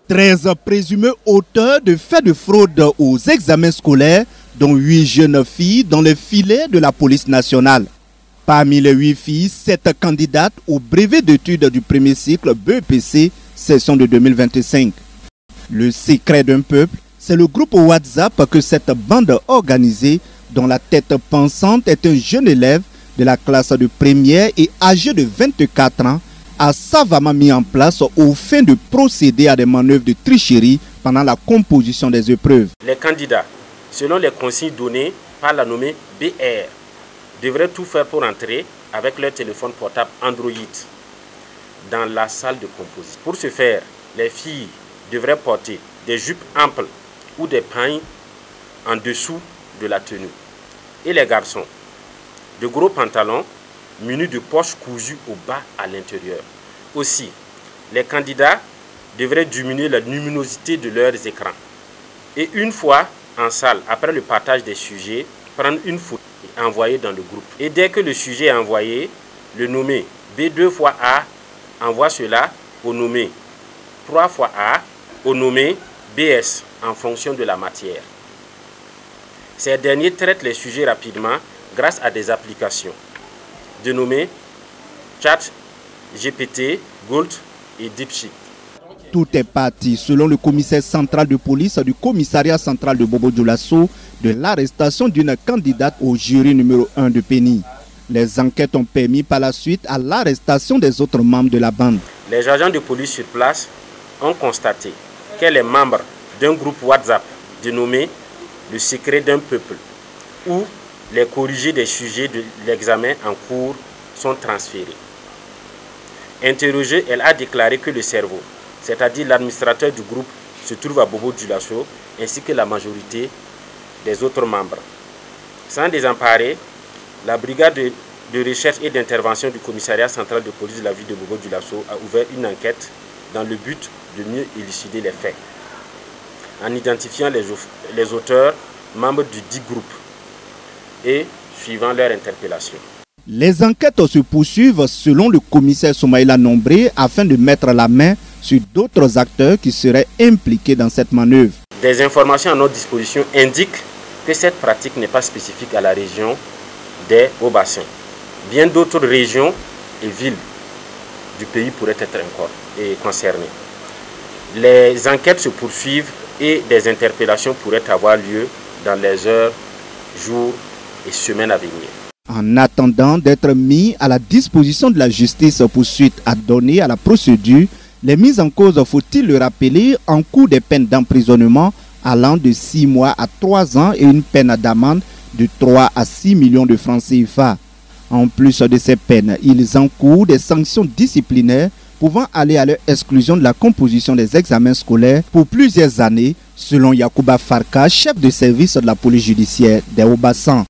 13 présumés auteurs de faits de fraude aux examens scolaires, dont 8 jeunes filles dans les filets de la police nationale. Parmi les 8 filles, 7 candidates au brevet d'études du premier cycle BEPC, session de 2025. Le secret d'un peuple, c'est le groupe WhatsApp que cette bande organisée, dont la tête pensante est un jeune élève de la classe de première et âgé de 24 ans, a savamment mis en place aux fins de procéder à des manœuvres de tricherie pendant la composition des épreuves. Les candidats, selon les consignes données par la nommée BR, devraient tout faire pour entrer avec leur téléphone portable Android dans la salle de composition. Pour ce faire, les filles devraient porter des jupes amples ou des pagnes en dessous de la tenue. Et les garçons, de gros pantalons munis de poches cousues au bas à l'intérieur. Aussi, les candidats devraient diminuer la luminosité de leurs écrans. Et une fois en salle, après le partage des sujets, prendre une photo et envoyer dans le groupe. Et dès que le sujet est envoyé, le nommé B2 fois A envoie cela au nommé 3 fois A, au nommé BS en fonction de la matière. Ces derniers traitent les sujets rapidement grâce à des applications dénommées Chat, GPT, Gold et DeepSeek. Tout est parti, selon le commissaire central de police du commissariat central de Bobo-Dioulasso, de l'arrestation d'une candidate au jury numéro 1 de Pény. Les enquêtes ont permis par la suite à l'arrestation des autres membres de la bande. Les agents de police sur place ont constaté qu'elle est membre d'un groupe WhatsApp dénommé Le secret d'un peuple, où les corrigés des sujets de l'examen en cours sont transférés. Interrogée, elle a déclaré que le cerveau, c'est-à-dire l'administrateur du groupe, se trouve à Bobo-Dioulasso, ainsi que la majorité des autres membres. Sans désemparer, la brigade de recherche et d'intervention du commissariat central de police de la ville de Bobo-Dioulasso a ouvert une enquête dans le but de mieux élucider les faits, en identifiant les auteurs, membres du dit groupe, et suivant leur interpellation. Les enquêtes se poursuivent selon le commissaire Soumaïla Nombré afin de mettre la main sur d'autres acteurs qui seraient impliqués dans cette manœuvre. Des informations à notre disposition indiquent que cette pratique n'est pas spécifique à la région des Hauts-Bassins. Bien d'autres régions et villes du pays pourraient être encore concernées. Les enquêtes se poursuivent et des interpellations pourraient avoir lieu dans les heures, jours et semaines à venir. En attendant d'être mis à la disposition de la justice pour suite à donner à la procédure, les mises en cause, faut-il le rappeler, encourent des peines d'emprisonnement allant de 6 mois à 3 ans et une peine d'amende de 3 à 6 millions de francs CFA. En plus de ces peines, ils encourent des sanctions disciplinaires pouvant aller à leur exclusion de la composition des examens scolaires pour plusieurs années, selon Yacouba Farka, chef de service de la police judiciaire des Hauts-Bassins.